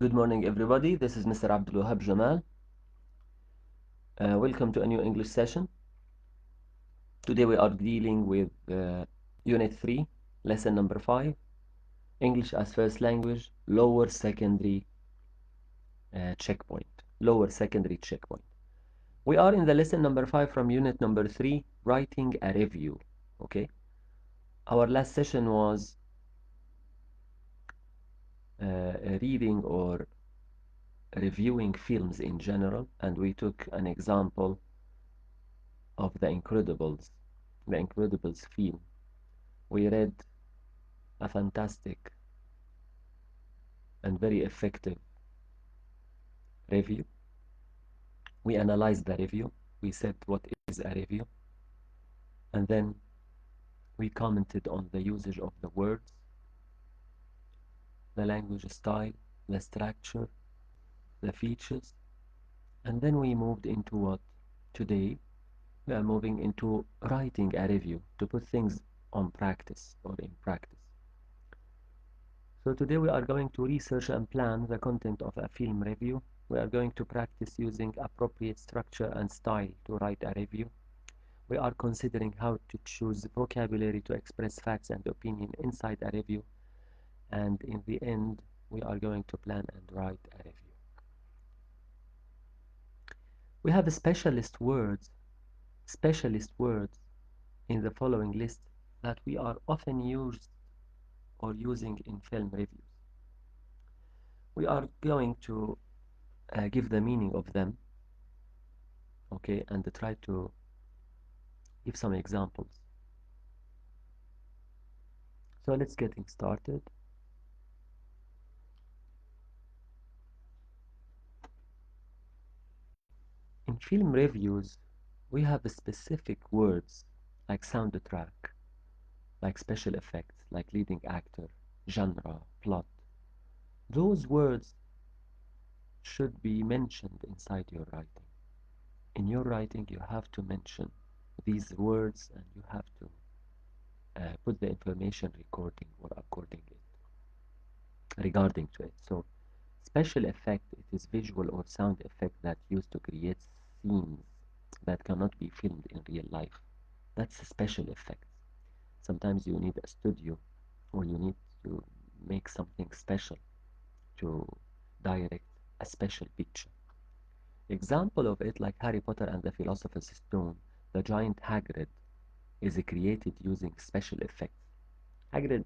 Good morning, everybody. This is Mr. Abdul Wahab Jamal. Welcome to a new English session. Today we are dealing with Unit 3, Lesson number 5, English as First Language, Lower Secondary Checkpoint. Lower Secondary Checkpoint. We are in the lesson number 5 from Unit number 3, Writing a Review. Okay. Our last session was reading or reviewing films in general, and we took an example of The Incredibles film. We read a fantastic and very effective review. We analyzed the review. We said what is a review. And then we commented on the usage of the words, the language style, the structure, the features. And then we moved into what today we are moving into writing a review to put things on practice or in practice. So today we are going to research and plan the content of a film review. We are going to practice using appropriate structure and style to write a review. We are considering how to choose vocabulary to express facts and opinion inside a review. And in the end, we are going to plan and write a review. We have specialist words in the following list that we are often used or using in film reviews. We are going to give the meaning of them, okay, and try to give some examples. So let's getting started. In film reviews, we have specific words like soundtrack, like special effects, like leading actor, genre, plot. Those words should be mentioned inside your writing. In your writing, you have to mention these words and you have to put the information recording or according it, regarding to it. So special effect, it is visual or sound effect that used to create scenes that cannot be filmed in real life. That's a special effect. Sometimes you need a studio or you need to make something special to direct a special picture. Example of it like Harry Potter and the Philosopher's Stone, the giant Hagrid is created using special effects. Hagrid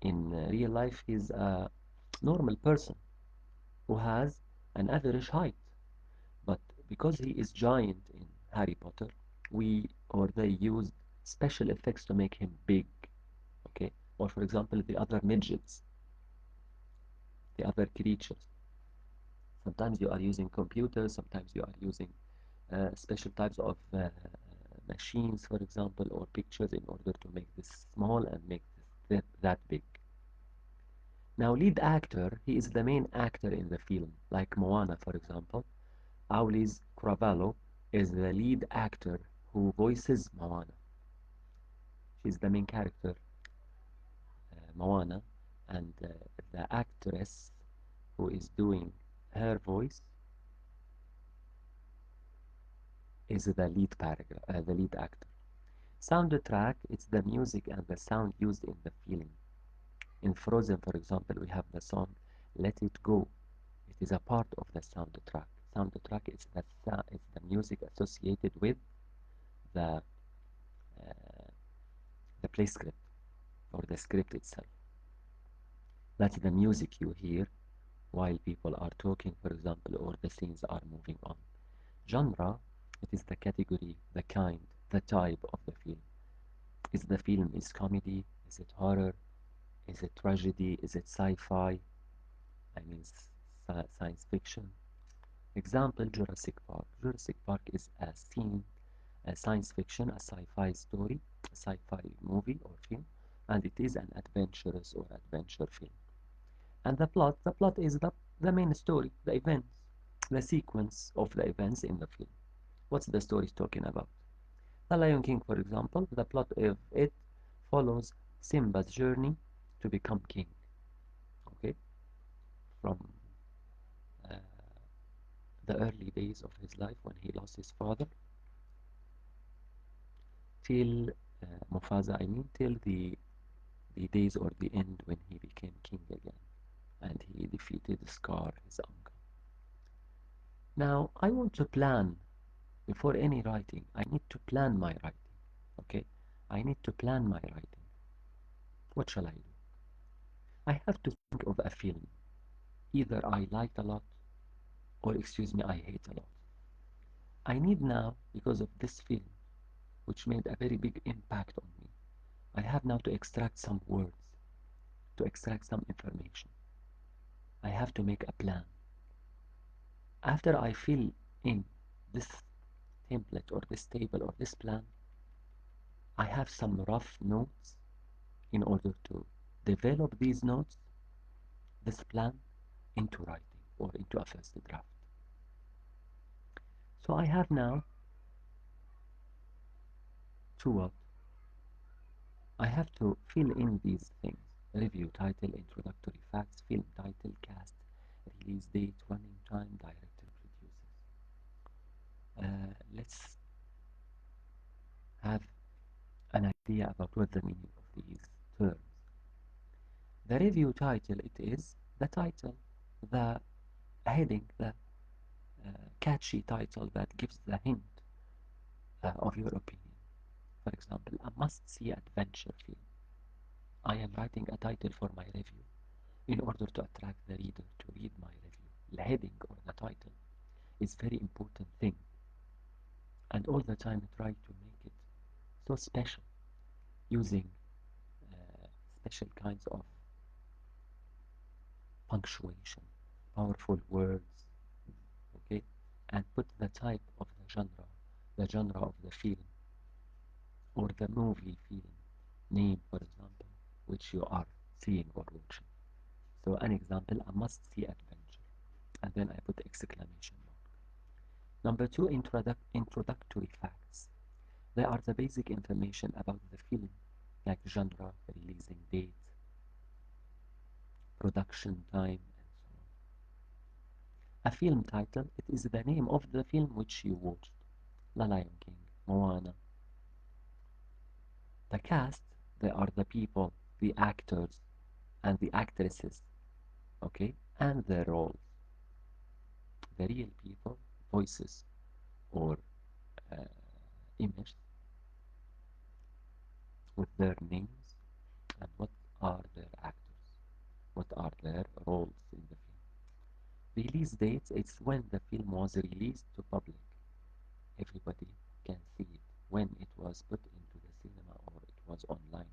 in real life is a normal person who has an average height, but because he is giant in Harry Potter, they used special effects to make him big, okay? Or for example, the other midgets, the other creatures. Sometimes you are using computers, sometimes you are using special types of machines, for example, or pictures in order to make this small and make that big. Now, lead actor, he is the main actor in the film, like Moana, for example. Aulis Cravalho is the lead actor who voices Moana. She's the main character, Moana, and the actress who is doing her voice is the lead actor. Soundtrack, it's the music and the sound used in the film. In Frozen, for example, we have the song Let It Go. It is a part of the soundtrack. Soundtrack is the music associated with the the play script or the script itself. That's the music you hear while people are talking, for example, or the scenes are moving on. Genre, it is the category, the kind, the type of the film. Is the film is comedy? Is it horror? Is it tragedy? Is it sci-fi? I mean science fiction. Example, Jurassic Park. Jurassic Park is a science fiction, a sci-fi story, a sci-fi movie or film, and it is an adventurous or adventure film. And the plot is the main story, the events, the sequence of the events in the film. What's the story talking about? The Lion King, for example, the plot of it follows Simba's journey to become king. Okay, from the early days of his life when he lost his father till Mufasa, I mean, till the days or the end when he became king again and he defeated Scar, his uncle. Now, I want to plan before any writing. I need to plan my writing. Okay? I need to plan my writing. What shall I do? I have to think of a film. Either I liked a lot or, excuse me, I hate a lot. I need now, because of this film, which made a very big impact on me, I have now to extract some words, to extract some information. I have to make a plan. After I fill in this template or this table or this plan, I have some rough notes in order to develop these notes, this plan, into writing or into a first draft. So I have now to what? I have to fill in these things. Review title, introductory facts, film title, cast, release date, running time, director, producers. Let's have an idea about what the meaning of these terms. The review title, it is the title, the heading, the catchy title that gives the hint of your opinion. For example, a must-see adventure film. I am writing a title for my review in order to attract the reader to read my review. The heading or the title is very important thing, and all the time try to make it so special using uh, special kinds of punctuation, powerful words, okay, and put the type of the genre of the film or the movie film name, for example, which you are seeing or watching. So an example, a must-see adventure, and then I put exclamation mark. Number two, introductory facts. They are the basic information about the film, like genre, releasing date, production time, and so on. A film title, it is the name of the film which you watched. La Lion King, Moana. The cast, they are the people, the actors, and the actresses, okay, and their roles. The real people, voices, or uh, images with their names and what are their actors, what are their roles in the film. Release dates, it's when the film was released to public. Everybody can see it when it was put into the cinema or it was online.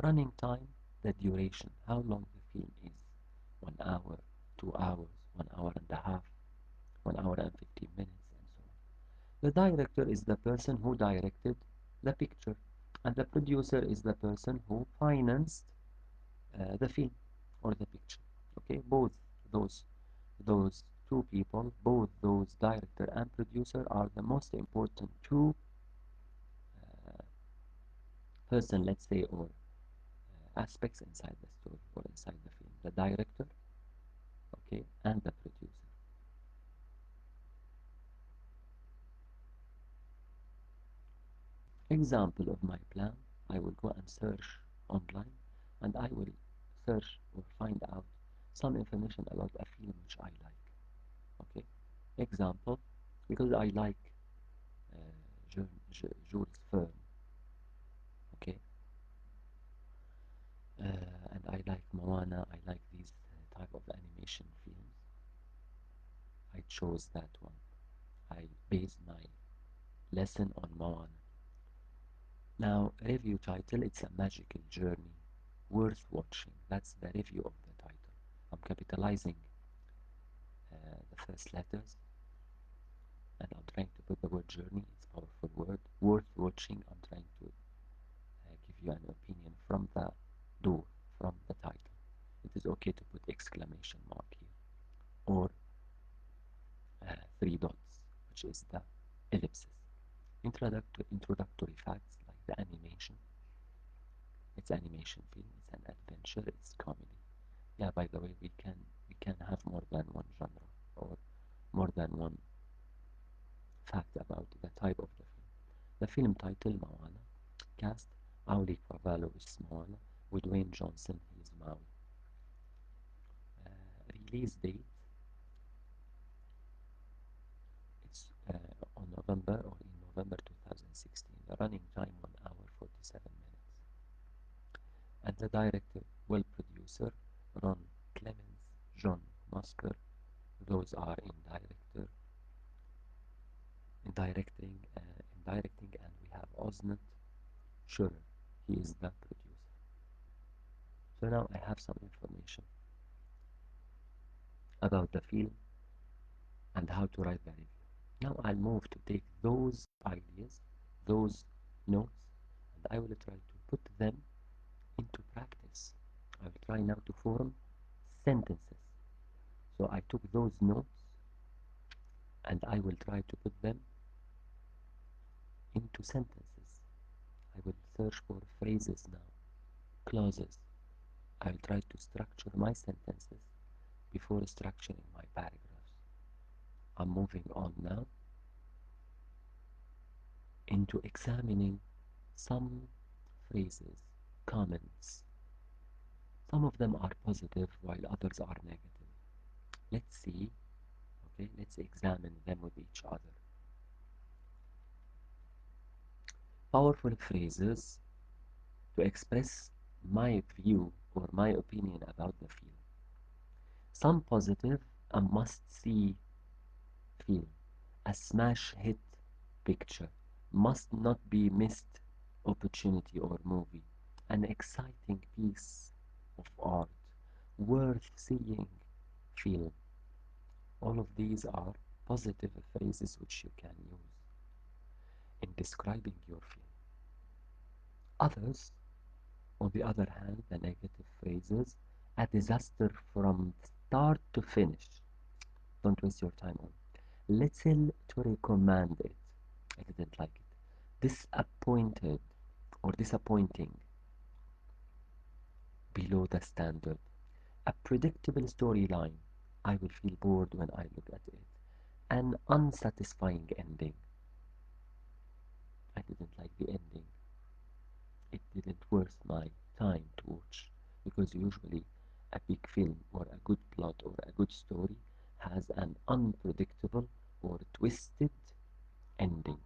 Running time, the duration, how long the film is. 1 hour, 2 hours, 1 hour and a half, 1 hour and 15 minutes, and so on. The director is the person who directed the picture, and the producer is the person who financed the film or the picture. Okay, both those those two people, both those director and producer, are the most important two uh, person, let's say, or aspects inside the story or inside the film. The director, okay, and the producer. Example of my plan, I will go and search online and I will search or find out some information about a film which I like. Okay, example, because I like Jules Verne, okay, and I like Moana, I like these type of animation films. I chose that one. I based my lesson on Moana. Now, review title, it's a magical journey worth watching. That's the review of the title. I'm capitalizing the first letters and I'm trying to put the word journey. It's a powerful word. Worth watching. I'm trying to give you an opinion from the door, from the title. It is okay to put exclamation mark here or 3 dots, which is the ellipsis. Introductory facts like the animation. It's animation film. It's an adventure. It's comedy. Yeah, by the way, we can have more than one genre or more than than one fact about the type of the film. The film title Moana, cast Auli Carvalho is Moana, with Dwayne Johnson he is Maui. Release date it's on November or in November 2016. The running time 1 hour 47 minutes. And the director, well producer, Ron Clemens, John Musker. Those are in directing, and we have Osnat Sure, he is the producer. So now I have some information about the film and how to write the review. Now I'll move to take those ideas, those notes, and I will try to put them into practice. I will try now to form sentences. So I took those notes and I will try to put them into sentences. I will search for phrases now, clauses. I will try to structure my sentences before structuring my paragraphs. I'm moving on now into examining some phrases, comments. Some of them are positive while others are negative. Let's see, okay, let's examine them with each other. Powerful phrases to express my view or my opinion about the film. Some positive, a must-see film, a smash hit picture, must not be missed opportunity or movie, an exciting piece of art, worth seeing film. All of these are positive phrases which you can use in describing your film. Others, on the other hand, the negative phrases, a disaster from start to finish. Don't waste your time on. Little to recommend it. I didn't like it. Disappointed or disappointing. Below the standard. A predictable storyline. I will feel bored when I look at it. An unsatisfying ending. I didn't like the ending. It didn't worth my time to watch because usually a big film or a good plot or a good story has an unpredictable or twisted ending.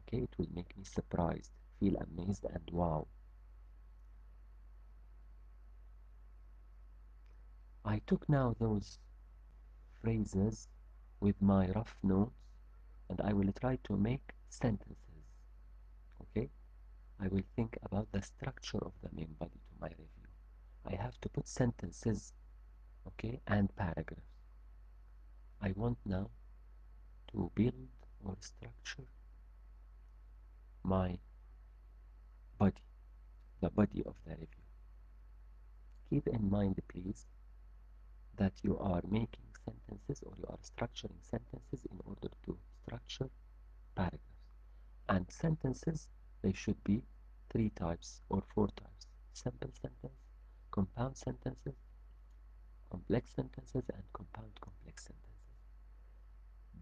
Okay, it will make me surprised, feel amazed, and wow. I took now those phrases with my rough notes and I will try to make sentences. Okay, I will think about the structure of the main body to my review. I have to put sentences, okay, and paragraphs. I want now to build or structure my body, the body of the review. Keep in mind, please, that you are making sentences or you are structuring sentences in order to structure paragraphs. And sentences, they should be three types or four types. Simple sentence, compound sentences, complex sentences, and compound complex sentences.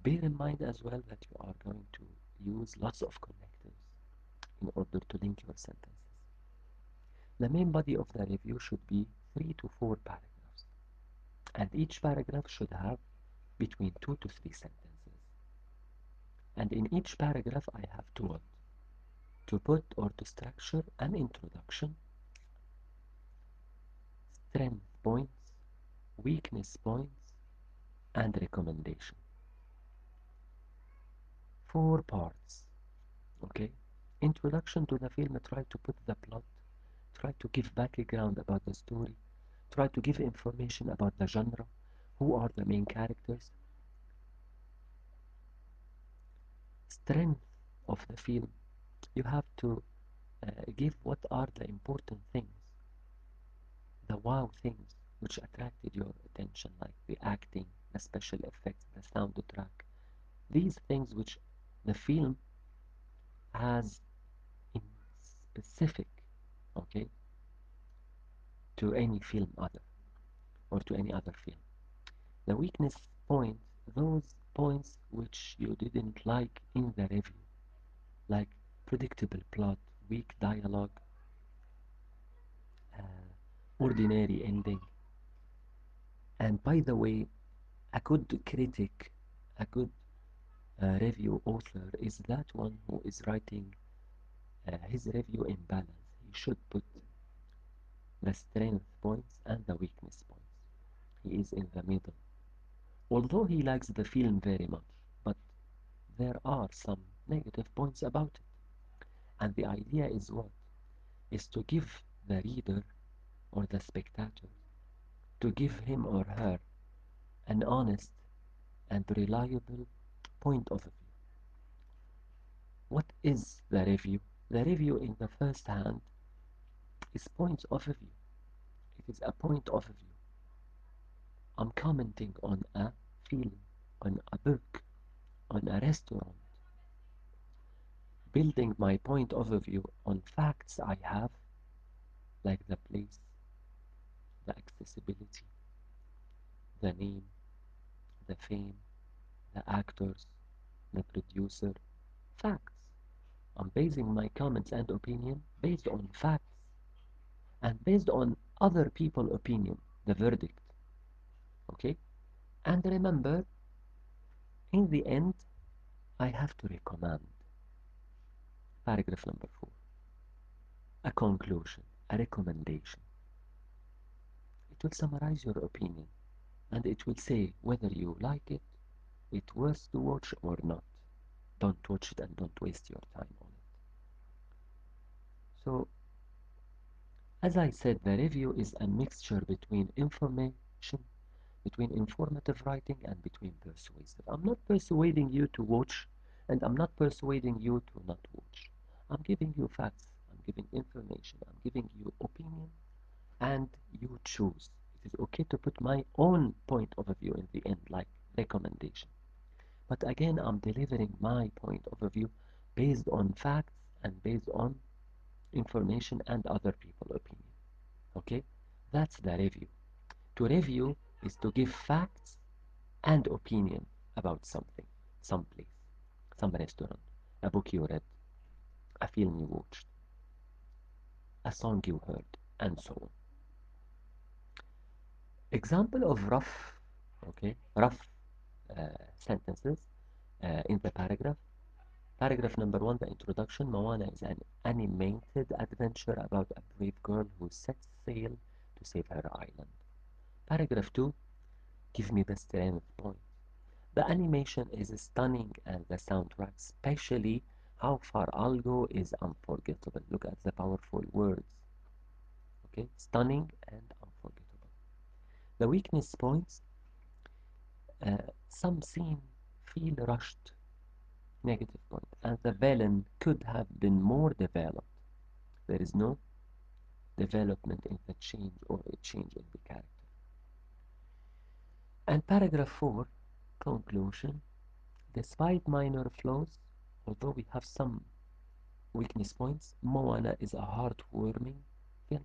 Bear in mind as well that you are going to use lots of connectors in order to link your sentences. The main body of the review should be 3 to 4 paragraphs, and each paragraph should have between 2 to 3 sentences. And in each paragraph I have to what? To put or to structure an introduction, strength points, weakness points, and recommendation. 4 parts, okay? Introduction to the film, try to put the plot, try to give background about the story, try to give information about the genre, who are the main characters, strength of the film. You have to give what are the important things, the wow things which attracted your attention, like the acting, the special effects, the soundtrack. These things which the film has in specific, okay, to any film other or to any other film. The weakness points, those points which you didn't like in the review, like predictable plot, weak dialogue, ordinary ending. And by the way, a good critic, a good review author is that one who is writing his review in balance. He should put the strength points and the weakness points. He is in the middle. Although he likes the film very much, but there are some negative points about it. And the idea is what? Is to give the reader or the spectator, to give him or her an honest and reliable point of view. What is the review? The review in the first hand is point of view. It is a point of view. I'm commenting on a film, on a book, on a restaurant, building my point of view on facts I have, like the place, the accessibility, the name, the fame, the actors, the producer, facts. I'm basing my comments and opinion based on facts and based on other people's opinion, the verdict. Okay? And remember, in the end, I have to recommend. Paragraph number 4. A conclusion, a recommendation. It will summarize your opinion and it will say whether you like it, it's worth to watch or not. Don't watch it and don't waste your time on it. So, as I said, the review is a mixture between information, between informative writing and between persuasive. I'm not persuading you to watch and I'm not persuading you to not watch. I'm giving you facts, I'm giving information, I'm giving you opinion and you choose. It is okay to put my own point of view in the end, like recommendation. But again, I'm delivering my point of view based on facts and based on information and other people's opinion. Okay? That's the review. To review is to give facts and opinion about something, some place, some restaurant, a book you read, a film you watched, a song you heard, and so on. Example of rough sentences in the paragraph. Paragraph number 1, the introduction. Moana is an animated adventure about a brave girl who sets sail to save her island. Paragraph 2, give me the strength point. The animation is stunning and the soundtrack, especially How Far I'll Go, is unforgettable. Look at the powerful words. Okay, stunning and unforgettable. The weakness points, some scene feel rushed, negative point, and the villain could have been more developed. There is no development in the change or a change in the character. And paragraph 4, conclusion. Despite minor flaws, although we have some weakness points, Moana is a heartwarming film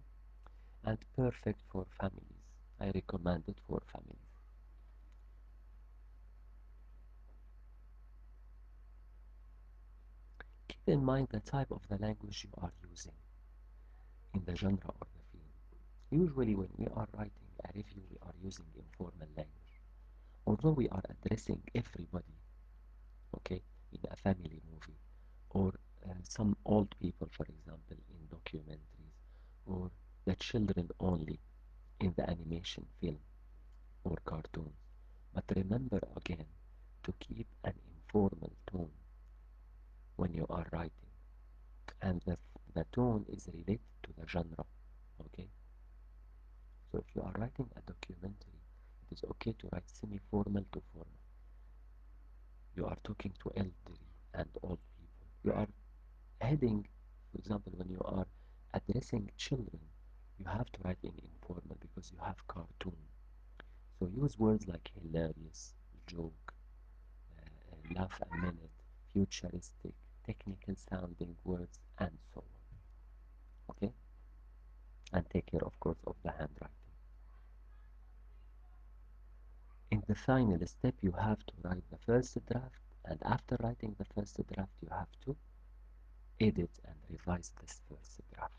and perfect for families. I recommend it for families. Keep in mind the type of the language you are using in the genre or the film. Usually when we are writing a review, we are using informal language. Although we are addressing everybody, okay, in a family movie, or some old people, for example, in documentaries, or the children only in the animation film or cartoons. But remember again to keep an informal tone when you are writing, and the tone is related to the genre, okay? So if you are writing a documentary, it is okay to write semi-formal to formal. You are talking to elderly and old people. You are heading, for example, when you are addressing children, you have to write in informal because you have cartoon. So use words like hilarious, joke, laugh a minute, futuristic, technical sounding words, and so on. Okay? And take care, of course, of the handwriting. In the final step, you have to write the first draft, and after writing the first draft, you have to edit and revise this first draft.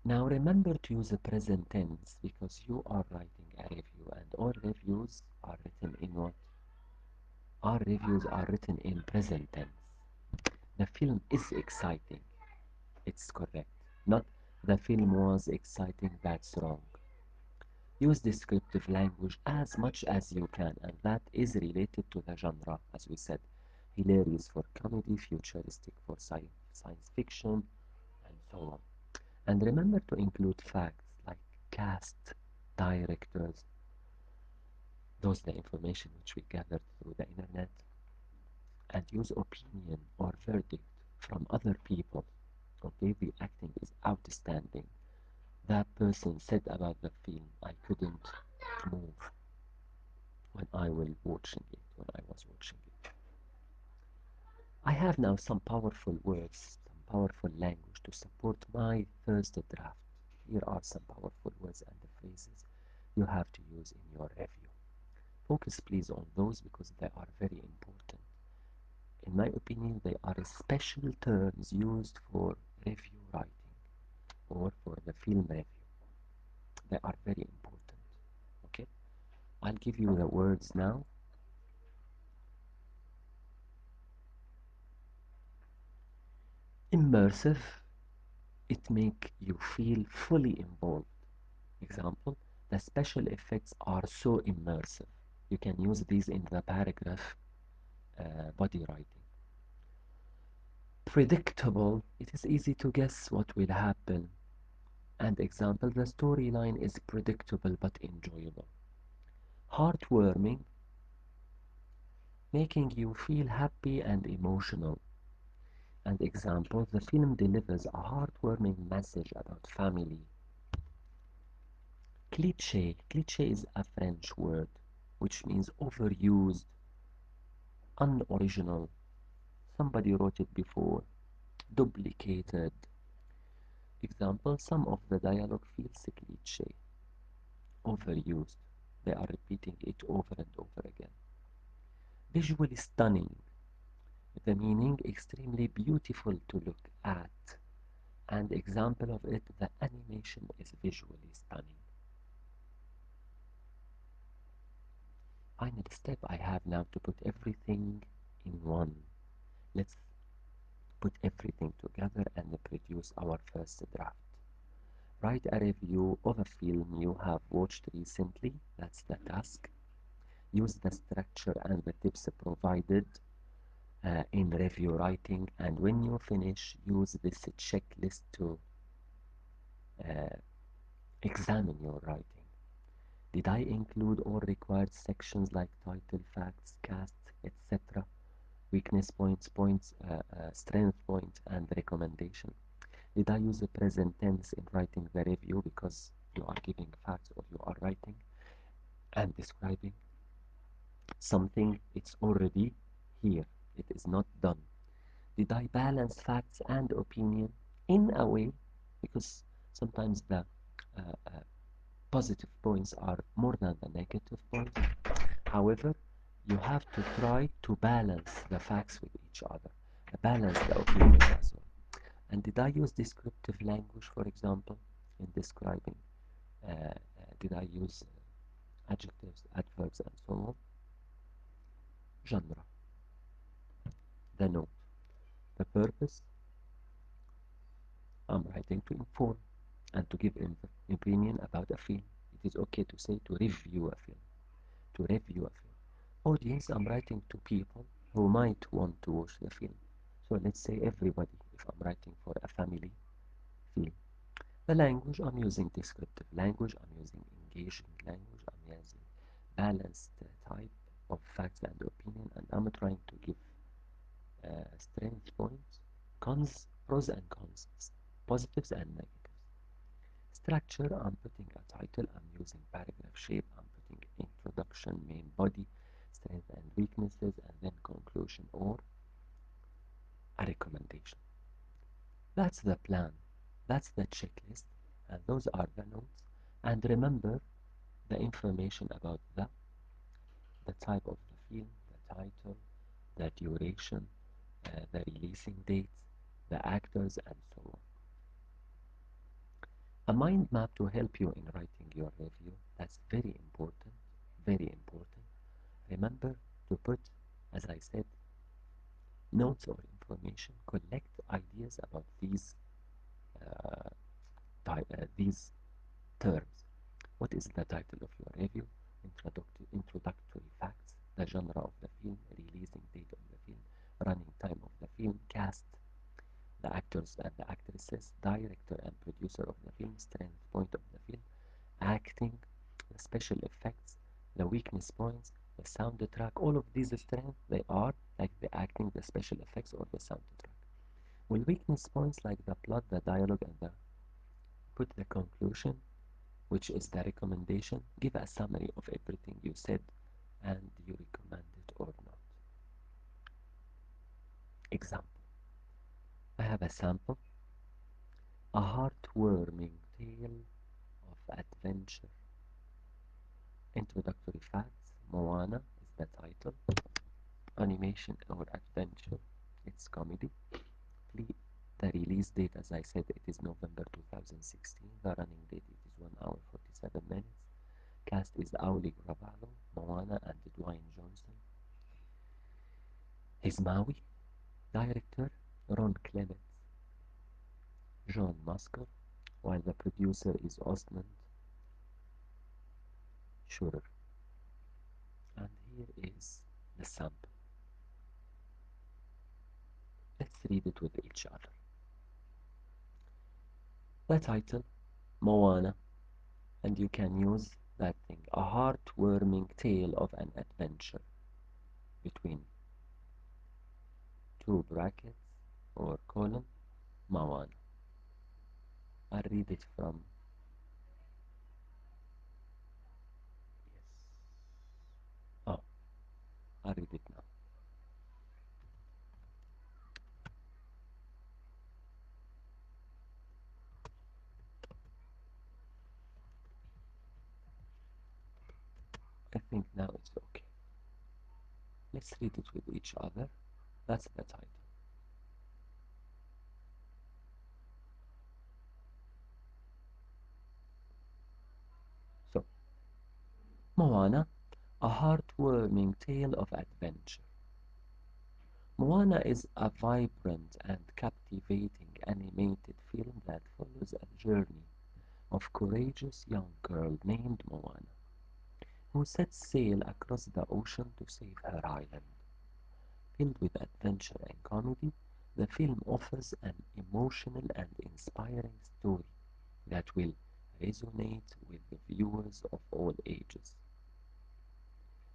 Now remember to use the present tense because you are writing a review, and all reviews are written in what? Our reviews are written in present tense. The film is exciting. It's correct. Not the film was exciting, that's wrong. Use descriptive language as much as you can, and that is related to the genre, as we said. Hilarious for comedy, futuristic for science fiction, and so on. And remember to include facts like cast, directors, those the information which we gathered through the internet, and use opinion or verdict from other people. Okay, the acting is outstanding. That person said about the film, I couldn't move when I was watching it. I have now some powerful words, some powerful language to support my first draft. Here are some powerful words and the phrases you have to use in your review. Focus please on those because they are very important. In my opinion, they are special terms used for review writing or for the film review. They are very important. Okay? I'll give you the words now. Immersive, it make you feel fully involved. Example, the special effects are so immersive. You can use these in the paragraph body writing. Predictable, it is easy to guess what will happen. And example, the storyline is predictable but enjoyable. Heartwarming, making you feel happy and emotional. And example, the film delivers a heartwarming message about family. Cliché, cliché is a French word which means overused, unoriginal. Somebody wrote it before, duplicated. Example, some of the dialogue feels cliché, overused. They are repeating it over and over again. Visually stunning, the meaning extremely beautiful to look at. And example of it, the animation is visually stunning. Final step, I have now to put everything in one. Let's put everything together and produce our first draft. Write a review of a film you have watched recently. That's the task. Use the structure and the tips provided in review writing, and when you finish, use this checklist to uh, examine your writing. Did I include all required sections like title, facts, cast, etc.? Weakness points, strength point, and recommendation? Did I use the present tense in writing the review because you are giving facts or you are writing and describing something? It's already here. It is not done. Did I balance facts and opinion in a way? Because sometimes the positive points are more than the negative points. However, you have to try to balance the facts with each other, balance the opinion as well. And did I use descriptive language, for example, in describing? Did I use adjectives, adverbs, and so on? Genre, the note, the purpose. I'm writing to inform and to give an opinion about a film. It is okay to say to review a film. To review a film. Audience, I'm writing to people who might want to watch the film. So let's say everybody, if I'm writing for a family film. The language, I'm using descriptive language, I'm using engaging language, I'm using balanced type of facts and opinion, and I'm trying to give strength points, cons, pros and cons, positives and negatives. Structure, I'm putting a title, I'm using paragraph shape, I'm putting introduction, main body, strengths and weaknesses, and then conclusion or a recommendation. That's the plan, that's the checklist, and those are the notes. And remember the information about the the type of the film, the title, the duration, the releasing dates, the actors, and so on. A mind map to help you in writing your review. That's very important, very important. Remember to put, as I said, notes or information, collect ideas about uh, these terms. What is the title of your review? Introductory facts, the genre of the film, releasing date of the film, running time of the film, cast, the actors and the actresses, director and producer of the film, strength point of the film, acting, the special effects, the weakness points, the soundtrack. All of these strengths, they are like the acting, the special effects, or the soundtrack. Well, weakness points like the plot, the dialogue, and the put the conclusion, which is the recommendation. Give a summary of everything you said and you recommend it or not. Example. I have a sample. A heartwarming tale of adventure. Introductory facts. Moana is the title. Animation or adventure. It's comedy. The release date, as I said, it is November 2016. The running date, it is 1 hour 47 minutes. Cast is Auli Gravallo, Moana, and Dwayne Johnson. His Maui. Director, Ron Clements, John Musker, while the producer is Osmond Schurer. And here is the sample. Let's read it with each other. The title, Moana, and you can use that thing, a heartwarming tale of an adventure between two brackets or colon, Moana. I'll read it from, yes, oh, I'll read it now. I think now it's okay. Let's read it with each other. That's the title. So, Moana, a heartwarming tale of adventure. Moana is a vibrant and captivating animated film that follows a journey of courageous young girl named Moana, who sets sail across the ocean to save her island. Filled with adventure and comedy, the film offers an emotional and inspiring story that will resonate with the viewers of all ages.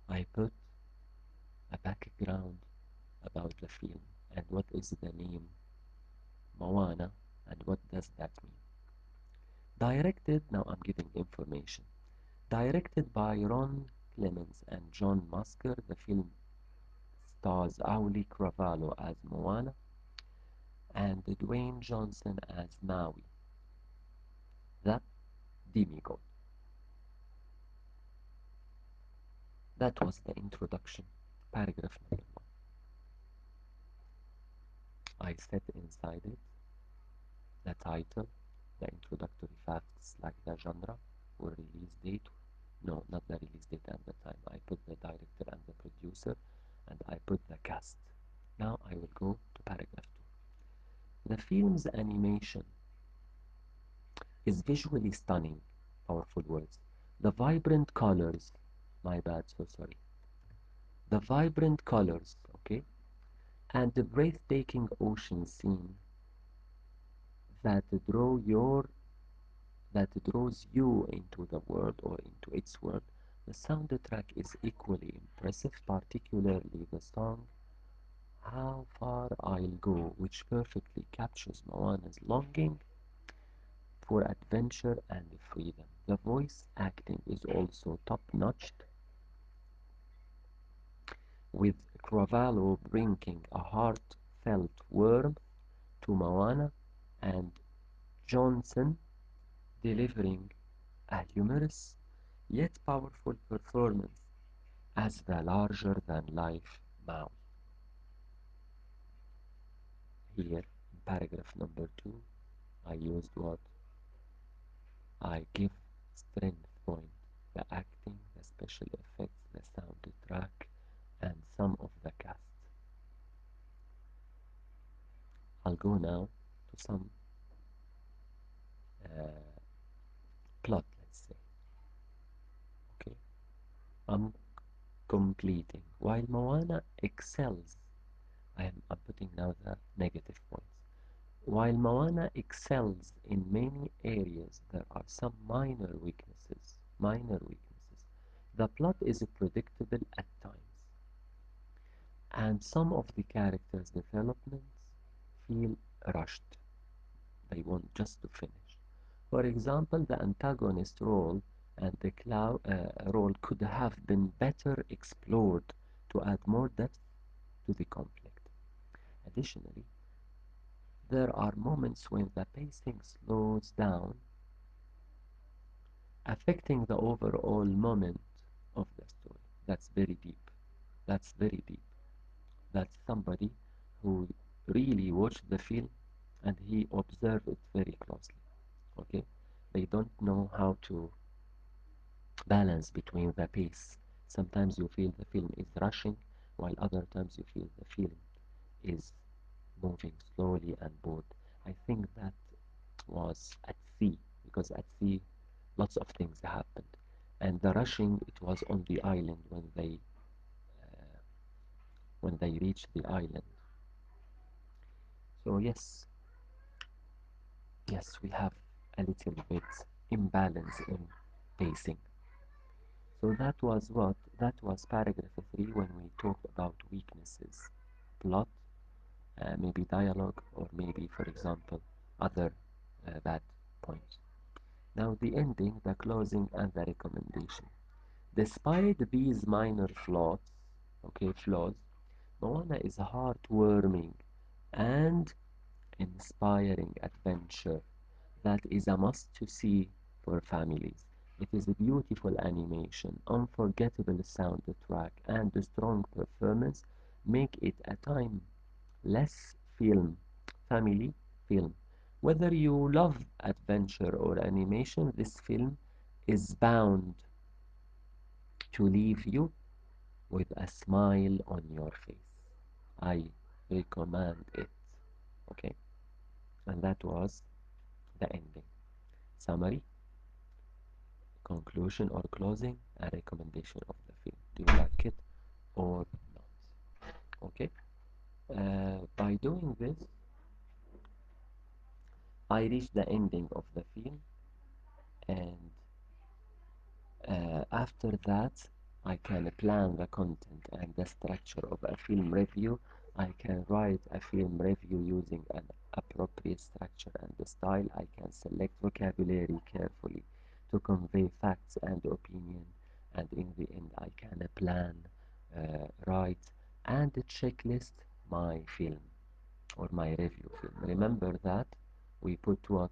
I put a background about the film and what is the name Moana and what does that mean. Directed, now I'm giving information. Directed by Ron Clements and John Musker, the film stars Auli Cravallo as Moana and Dwayne Johnson as Maui, the demigod. That was the introduction, paragraph number 1. I set inside it the title, the introductory facts like the genre or release date. No, not the release date and the time. I put the director and the producer and I put the cast. Now I will go to paragraph 2. The film's animation is visually stunning, powerful words. The vibrant colors, my bad, so sorry. The vibrant colors, okay, and the breathtaking ocean scene that draw your that draws you into the world or into its world. The soundtrack is equally impressive, particularly the song How Far I'll Go, which perfectly captures Moana's longing for adventure and freedom. The voice acting is also top-notch, with Cravallo bringing a heartfelt warmth to Moana and Johnson delivering a humorous yet powerful performance as the larger than life mouse. Here in paragraph number 2, I used what I give strength point, the acting, the special effects, the soundtrack, and some of the cast. I'll go now to some uh, plot, let's say. Okay, I'm completing. While Moana excels, I'm putting now the negative points. While Moana excels in many areas, there are some minor weaknesses. Minor weaknesses. The plot is predictable at times, and some of the characters' developments feel rushed. They want just to finish. For example, the antagonist role and the cloud role could have been better explored to add more depth to the conflict. Additionally, there are moments when the pacing slows down, affecting the overall moment of the story. That's very deep. That's very deep. That's somebody who really watched the film and he observed it very closely. Okay? They don't know how to balance between the pace. Sometimes you feel the film is rushing, while other times you feel the film is moving slowly and bored. I think that was at sea, because at sea lots of things happened. And the rushing, it was on the island uh, when they reached the island. So yes, we have a little bit imbalance in pacing. So that was what? That was paragraph 3 when we talked about weaknesses, plot, maybe dialogue, or maybe, for example, other bad points. Now the ending, the closing, and the recommendation. Despite these minor flaws, Moana is a heartwarming and inspiring adventure that is a must to see for families. It is a beautiful animation, unforgettable soundtrack, and a strong performance make it a timeless family film. Whether you love adventure or animation, this film is bound to leave you with a smile on your face. I recommend it. Okay, and that was the ending. Summary, conclusion or closing, a recommendation of the film. Do you like it or not? Okay. By doing this, I reached the ending of the film, and after that, I can plan the content and the structure of a film review. I can write a film review using an appropriate structure and style. I can select vocabulary carefully to convey facts and opinion. And in the end, I can plan, write, and checklist my film or my review film. Remember that we put what?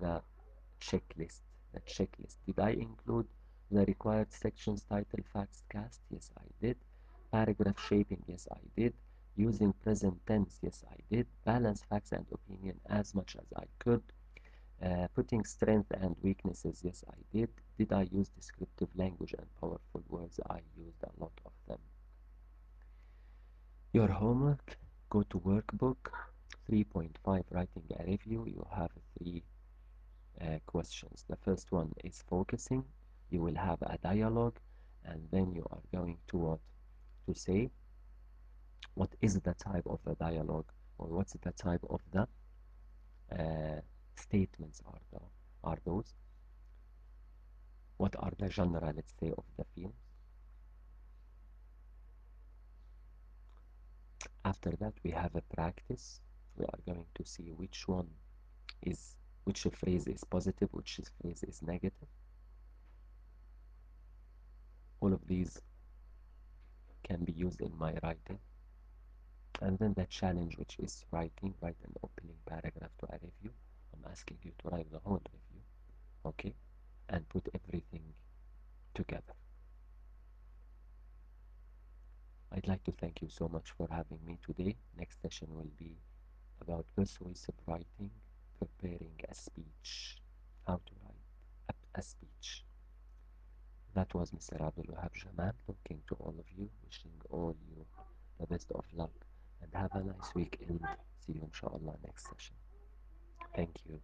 The checklist. The checklist. Did I include the required sections, title, facts, cast? Yes, I did. Paragraph shaping? Yes, I did. Using present tense? Yes, I did. Balance facts and opinion as much as I could. Putting strength and weaknesses? Yes, I did. Did I use descriptive language and powerful words? I used a lot of them. Your homework, go to workbook 3.5, writing a review. You have three questions. The first one is focusing. You will have a dialogue, and then you are going to what? To say what is the type of the dialogue, or what's the type of the statements are those? What are the genre, let's say, of the film? After that, we have a practice. We are going to see which phrase is positive, which phrase is negative. All of these can be used in my writing. And then the challenge, which is write an opening paragraph to a review. I'm asking you to write the whole review, okay? And put everything together. like to thank you so much for having me today. Next session will be about persuasive writing, preparing a speech, how to write a speech. That was Mr. Abdul Wahab Jamal talking to all of you, wishing all you the best of luck and have a nice weekend. See you inshallah next session. Thank you.